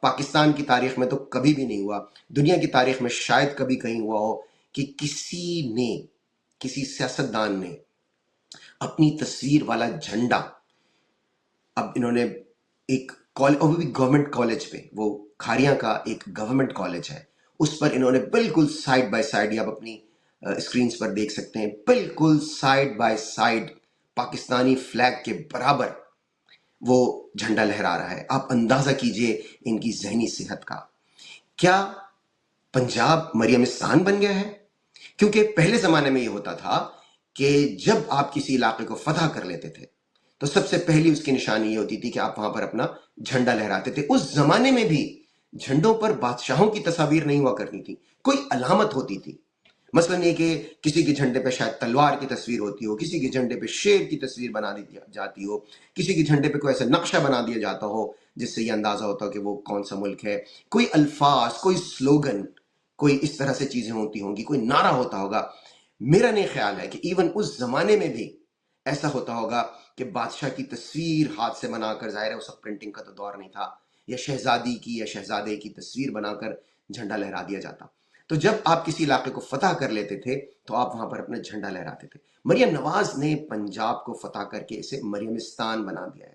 پاکستان کی تاریخ میں تو کبھی بھی نہیں ہوا، دنیا کی تاریخ میں شاید کبھی کہیں ہوا ہو کہ کسی سیاستدان نے اپنی تصویر والا جھنڈا، اب انہوں نے ایک کالج، اور وہ بھی گورنمنٹ کالج پہ، وہ کھاریاں کا ایک گورنمنٹ کالج ہے، اس پر انہوں نے بالکل سائڈ بائی سائڈ، یہ آپ اپنی اسکرینز پر دیکھ سکتے ہیں، بالکل side by side Pakistani flag کے برابر وہ جھنڈا لہرا رہا ہے۔ آپ اندازہ کیجئے ان کی ذہنی صحت کا۔ کیا پنجاب مریمستان بن گیا ہے؟ کیونکہ پہلے زمانے میں یہ ہوتا تھا کہ جب آپ کسی علاقے کو فتح کر لیتے تھے تو سب سے پہلی اس کی نشانی یہ ہوتی تھی کہ آپ وہاں پر اپنا جھنڈا لہراتے تھے۔ اس زمانے میں بھی جھنڈوں پر بادشاہوں کی تصاویر نہیں ہوا کرتی تھی، کوئی علامت ہوتی تھی، مثلا یہ کہ کسی کے جھنڈے پہ شاید تلوار کی تصویر ہوتی ہو، کسی کے جھنڈے پہ شیر کی تصویر بنا دی جاتی ہو، کسی کے جھنڈے پہ کوئی ایسا نقشہ بنا دیا جاتا ہو جس سے یہ اندازہ ہوتا ہو کہ وہ کون سا ملک ہے، کوئی الفاظ، کوئی سلوگن، کوئی اس طرح سے چیزیں ہوتی ہوں گی، کوئی نعرہ ہوتا ہوگا۔ میرا نہیں خیال ہے کہ ایون اس زمانے میں بھی ایسا ہوتا ہوگا کہ بادشاہ کی تصویر ہاتھ سے بنا کر، ظاہر ہے اس وقت پرنٹنگ کا تو دور نہیں تھا، یا شہزادی کی یا شہزادے کی تصویر بنا کر جھنڈا لہرا دیا جاتا۔ تو جب آپ کسی علاقے کو فتح کر لیتے تھے تو آپ وہاں پر اپنا جھنڈا لہراتے تھے۔ مریم نواز نے پنجاب کو فتح کر کے اسے مریمستان بنا دیا ہے۔